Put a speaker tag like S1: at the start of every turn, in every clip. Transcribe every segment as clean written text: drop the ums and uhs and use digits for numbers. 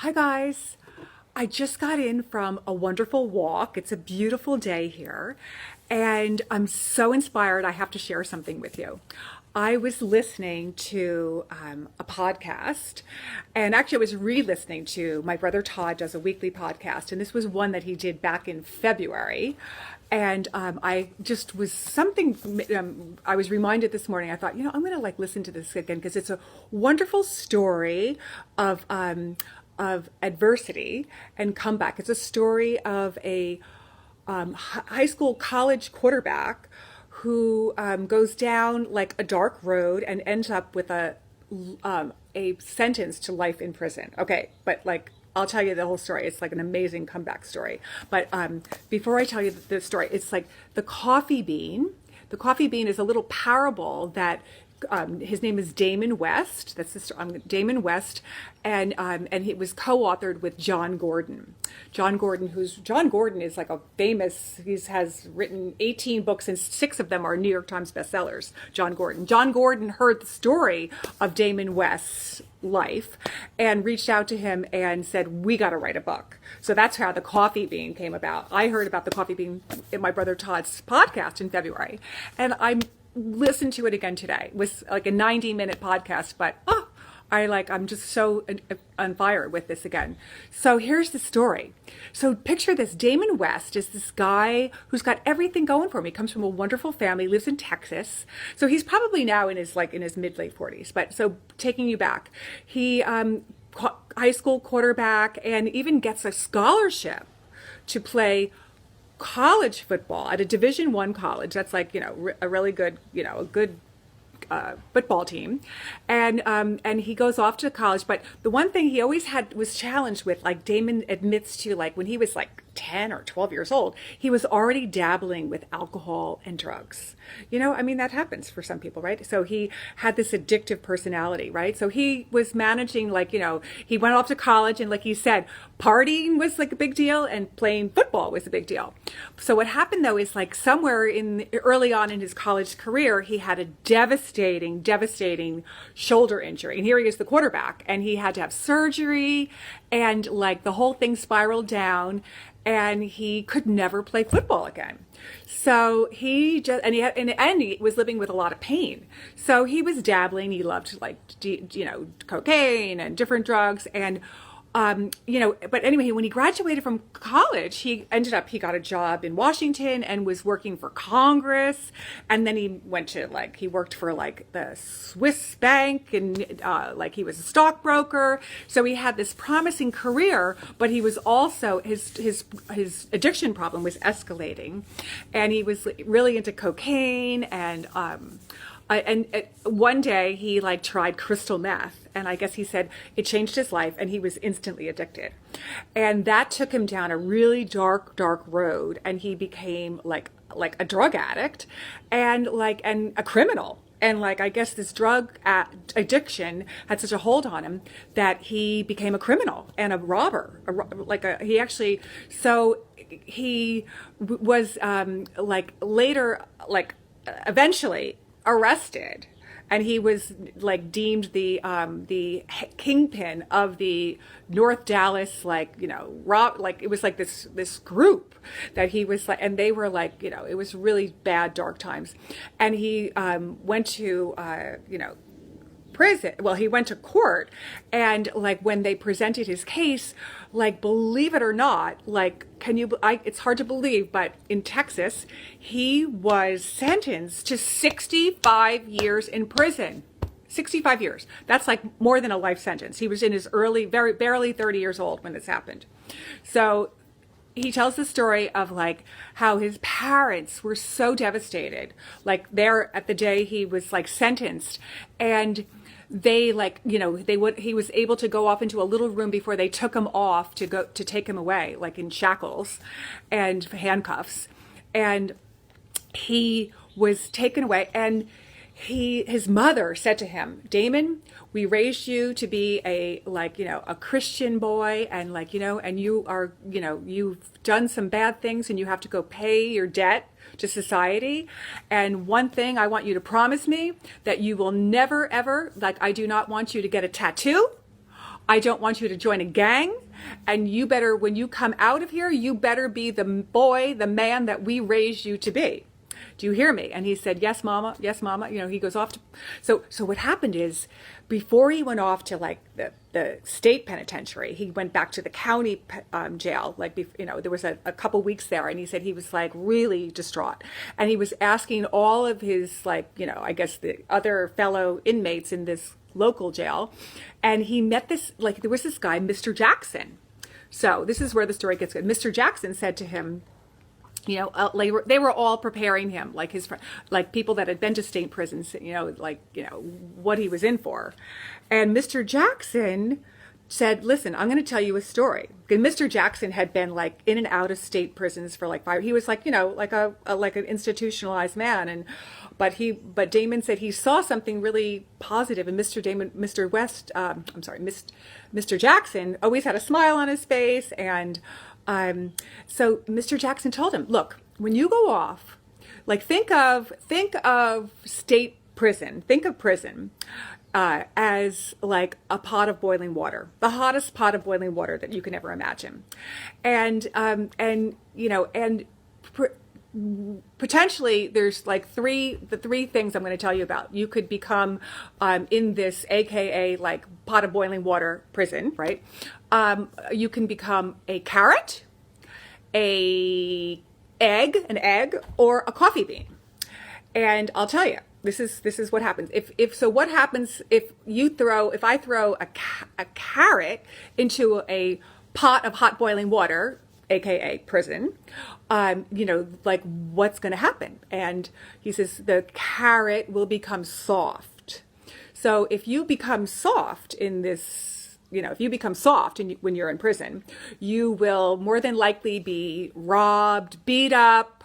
S1: Hi guys. I just got in from a wonderful walk. It's a beautiful day here, and I'm so inspired. I have to share something with you. I was listening to a podcast, and actually, I was re listening to my brother Todd does a weekly podcast, and this was one that he did back in February. And I just was something, I was reminded this morning. I thought, I'm going to like listen to this again because it's a wonderful story of adversity and comeback. It's a story of a high school college quarterback who goes down like a dark road and ends up with a sentence to life in prison. Okay, but like I'll tell you the whole story. It's like an amazing comeback story. But before I tell you the story, it's like the coffee bean. The coffee bean is a little parable that his name is Damon West. That's Damon West, and he was co-authored with John Gordon. John Gordon is like a famous. He has written 18 books, and 6 of them are New York Times bestsellers. John Gordon. John Gordon heard the story of Damon West's life and reached out to him and said, "We got to write a book." So that's how the coffee bean came about. I heard about the coffee bean in my brother Todd's podcast in February, and I'm listened to it again today. It was like a 90-minute podcast, but I'm just so on fire with this again. So here's the story. So picture this. Damon West is this guy who's got everything going for him. He comes from a wonderful family, lives in Texas. So he's probably now in his mid late 40s. But so taking you back, he high school quarterback and even gets a scholarship to play college football at a Division I college. That's like, a really good, a good football team, and he goes off to college. But the one thing he always was challenged with, like Damon admits to, like when he was like 10 or 12 years old, he was already dabbling with alcohol and drugs. That happens for some people, right? So he had this addictive personality, right? So he was managing, he went off to college, and like he said, partying was like a big deal and playing football was a big deal. So what happened though is like somewhere early on in his college career, he had a devastating shoulder injury. And here he is, the quarterback, and he had to have surgery, and like the whole thing spiraled down, and he could never play football again. So he was living with a lot of pain. So he was dabbling. He loved cocaine and different drugs, and but anyway, when he graduated from college, he got a job in Washington and was working for Congress. And then he worked for like the Swiss bank, and he was a stockbroker. So he had this promising career, but he was also, his addiction problem was escalating, and he was really into cocaine and one day he tried crystal meth, and I guess he said it changed his life, and he was instantly addicted. And that took him down a really dark road, and he became like a drug addict and a criminal. And I guess this drug addiction had such a hold on him that he became a criminal and a robber. He was later eventerously arrested, and he was deemed the kingpin of the North Dallas it was this group that he was and they were it was really bad, dark times. And he went to prison. Well, he went to court, and when they presented his case, believe it or not, it's hard to believe, but in Texas, he was sentenced to 65 years in prison. 65 years. That's more than a life sentence. He was in his barely 30 years old when this happened. So he tells the story of how his parents were so devastated, there at the day he was sentenced, and they he was able to go off into a little room before they took him off to take him away, in shackles and handcuffs. And he was taken away, and his mother said to him, "Damon, we raised you to be a Christian boy, and and you are, you've done some bad things, and you have to go pay your debt to society. And one thing I want you to promise me, that you will never ever, I do not want you to get a tattoo. I don't want you to join a gang. And you better, when you come out of here, you better be the boy, the man that we raised you to be. Do you hear me? And he said, yes, mama. Yes, mama. You know, he goes off to, so what happened is, before he went off to like the state penitentiary, he went back to the county jail. Like, you know, there was a couple weeks there, and he said he was like really distraught. And he was asking all of his, like, you know, I guess the other fellow inmates in this local jail. And he met this, like, there was this guy, Mr. Jackson. So this is where the story gets good. Mr. Jackson said to him, you know, they were all preparing him, like his friend, like people that had been to state prisons, you know, like, you know, what he was in for. And Mr. Jackson said, listen, I'm going to tell you a story. And Mr. Jackson had been like in and out of state prisons for like 5. He was like, you know, like like an institutionalized man. And but Damon said he saw something really positive. And Mr. Jackson always had a smile on his face. And so Mr. Jackson told him, look, when you go off, like think of state prison, think of prison as like a pot of boiling water, the hottest pot of boiling water that you can ever imagine. And you know, and potentially there's like the three things I'm going to tell you about. You could become in this AKA like pot of boiling water prison, right? You can become a carrot, an egg, or a coffee bean. And I'll tell you, this is what happens. What happens if I throw a carrot into a pot of hot boiling water, AKA prison, you know, like what's going to happen? And he says the carrot will become soft. So if you become soft in this, you know, if you become soft when you're in prison, you will more than likely be robbed, beat up,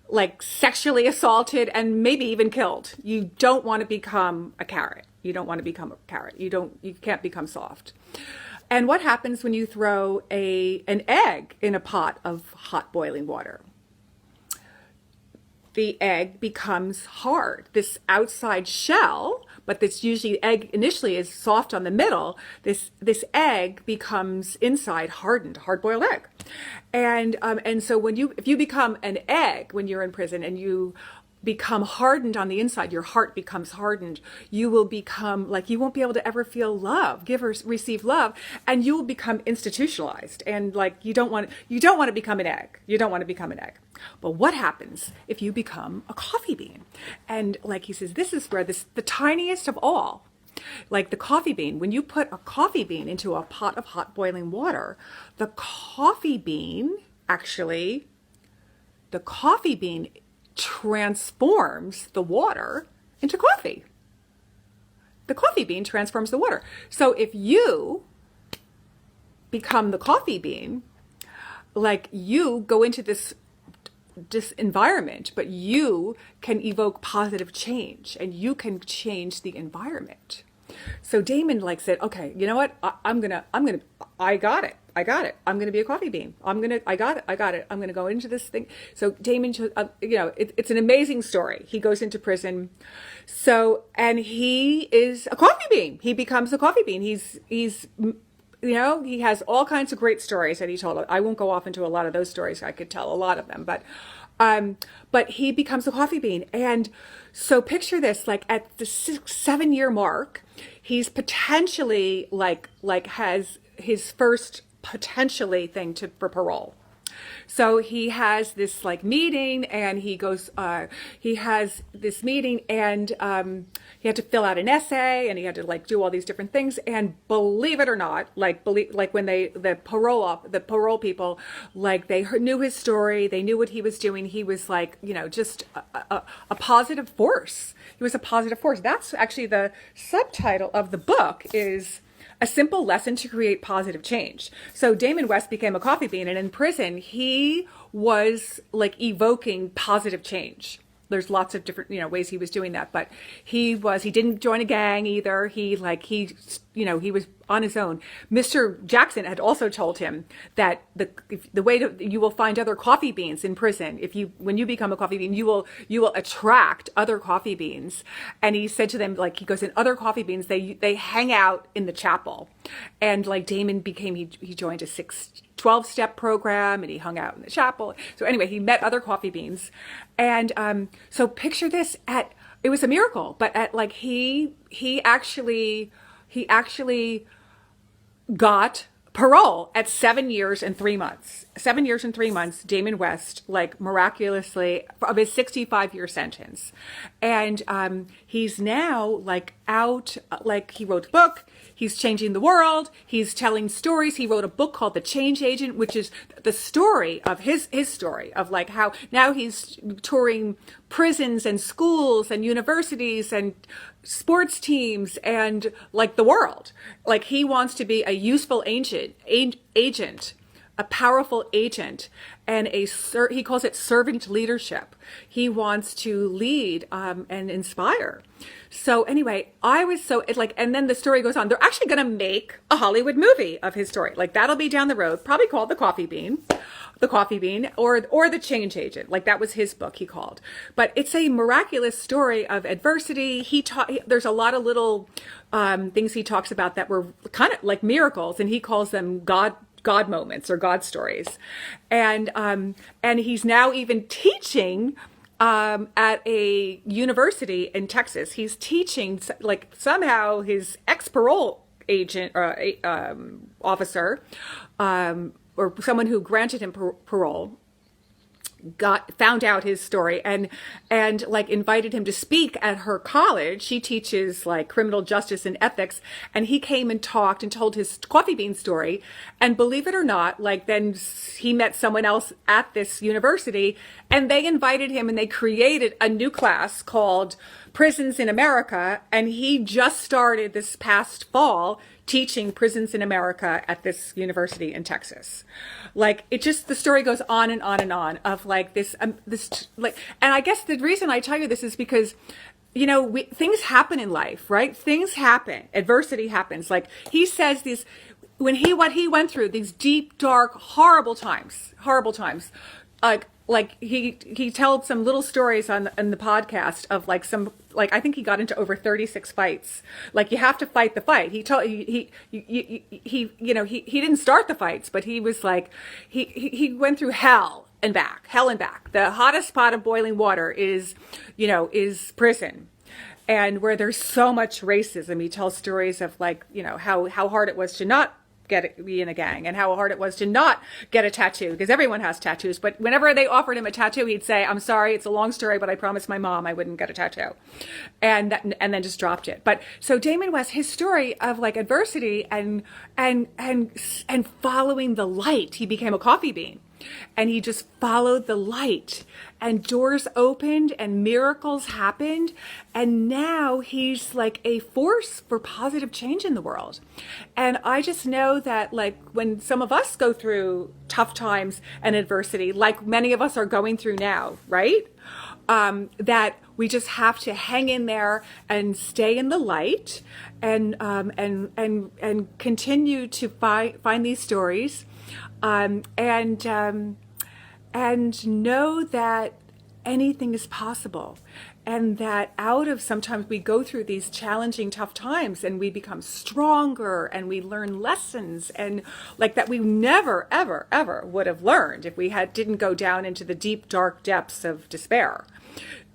S1: like sexually assaulted, and maybe even killed. You don't want to become a carrot. You don't want to become a carrot. You can't become soft. And what happens when you throw an egg in a pot of hot boiling water? The egg becomes hard. This outside shell, but this usually egg initially is soft on the middle. This egg becomes inside hardened, hard-boiled egg. And so if you become an egg when you're in prison and you become hardened on the inside, your heart becomes hardened, you will become like, you won't be able to ever feel love, give or receive love, and you will become institutionalized. And like, you don't want to become an egg. You don't want to become an egg. But what happens if you become a coffee bean? And like he says, this is where the tiniest of all, like the coffee bean, when you put a coffee bean into a pot of hot boiling water, the coffee bean transforms the water into coffee. The coffee bean transforms the water. So if you become the coffee bean, like you go into this environment, but you can evoke positive change and you can change the environment. So Damon like said, okay, you know what? I got it. I'm going to be a coffee bean. I got it. I'm going to go into this thing. So Damon, you know, it's an amazing story. He goes into prison. So, and he is a coffee bean. He becomes a coffee bean. He's, you know, he has all kinds of great stories that he told. I won't go off into a lot of those stories. I could tell a lot of them, but he becomes a coffee bean. And so picture this, like at the 7 year mark, he's potentially like has his first potentially thing for parole. So he has this like meeting and he goes, he has this meeting and he had to fill out an essay and he had to like do all these different things. And believe it or not, like when the parole people, like they knew his story, they knew what he was doing. He was like, you know, just a positive force. He was a positive force. That's actually the subtitle of the book is A Simple Lesson to Create Positive Change. So Damon West became a coffee bean, and in prison, he was like evoking positive change. There's lots of different, you know, ways he was doing that, but he didn't join a gang either. He was on his own. Mr. Jackson had also told him that the way you will find other coffee beans in prison. When you become a coffee bean, you will attract other coffee beans. And he said to them, like, he goes, in other coffee beans, they hang out in the chapel. And like Damon he joined a 12-step program, and he hung out in the chapel. So anyway, he met other coffee beans. And so picture this, it was a miracle, but at like he actually got parole at 7 years and 3 months. 7 years and 3 months, Damon West, like miraculously, of his 65-year sentence. And he's now like out, like he wrote a book, he's changing the world, he's telling stories. He wrote a book called The Change Agent, which is the story of his story of like how now he's touring prisons and schools and universities and sports teams and like the world. Like he wants to be a useful agent, a powerful agent, and he calls it servant leadership. He wants to lead and inspire. So anyway, I was so and then the story goes on. They're actually going to make a Hollywood movie of his story. Like that'll be down the road, probably called The Coffee Bean, or The Change Agent. Like that was his book he called. But it's a miraculous story of adversity. There's a lot of little things he talks about that were kind of like miracles, and he calls them God moments or God stories. And he's now even teaching at a university in Texas. He's teaching, like somehow his ex-parole agent officer, or someone who granted him parole, found out his story and like invited him to speak at her college. She teaches like criminal justice and ethics, and he came and talked and told his coffee bean story. And believe it or not, like then he met someone else at this university, and they invited him, and they created a new class called Prisons in America. And he just started this past fall teaching prisons in America at this university in Texas. Like the story goes on and on and on of like this, and I guess the reason I tell you this is because, you know, things happen in life, right? Things happen. Adversity happens. Like he says what he went through, these deep, dark, horrible times, like he told some little stories on the podcast of like I think he got into over 36 fights. Like you have to fight the fight. He didn't start the fights, but he was like he went through hell and back. The hottest pot of boiling water is prison. And where there's so much racism, he tells stories of like, how hard it was to not be in a gang, and how hard it was to not get a tattoo, because everyone has tattoos. But whenever they offered him a tattoo, he'd say, "I'm sorry, it's a long story, but I promised my mom I wouldn't get a tattoo," and then just dropped it. But so Damon West, his story of like adversity and following the light, he became a coffee bean. And he just followed the light, and doors opened and miracles happened. And now he's like a force for positive change in the world. And I just know that like when some of us go through tough times and adversity, like many of us are going through now, right? That we just have to hang in there and stay in the light and continue to find these stories. And know that anything is possible, and that out of sometimes we go through these challenging, tough times, and we become stronger, and we learn lessons, and like that we never, ever, ever would have learned if we didn't go down into the deep, dark depths of despair.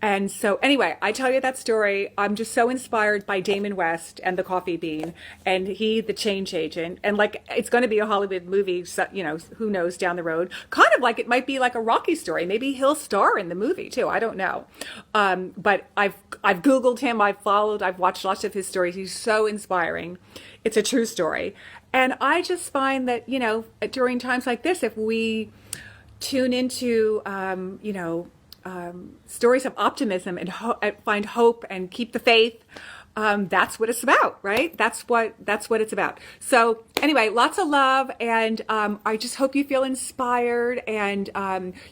S1: And so anyway, I tell you that story. I'm just so inspired by Damon West and the coffee bean, and the change agent. And like, it's going to be a Hollywood movie, so, who knows down the road, kind of like it might be like a Rocky story. Maybe he'll star in the movie too. I don't know. But I've Googled him. I've watched lots of his stories. He's so inspiring. It's a true story. And I just find that, during times like this, if we tune into, stories of optimism and find hope and keep the faith. That's what it's about, right? That's what it's about. So anyway, lots of love, and I just hope you feel inspired. And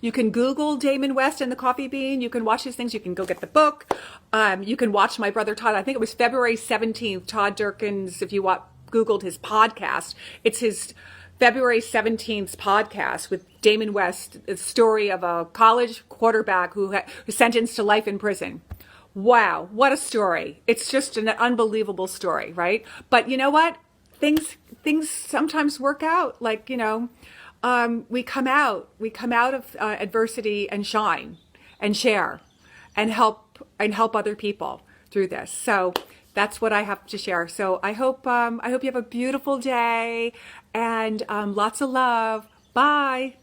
S1: you can Google Damon West and the Coffee Bean. You can watch his things. You can go get the book. You can watch my brother Todd. I think it was February 17th. Todd Durkin's. If you Googled his podcast, it's his February 17th podcast with Damon West, the story of a college quarterback who was sentenced to life in prison. Wow, what a story. It's just an unbelievable story, right? But you know what? things sometimes work out. Like, we come out of adversity and shine and share and help other people through this. So that's what I have to share. So I hope you have a beautiful day and lots of love. Bye.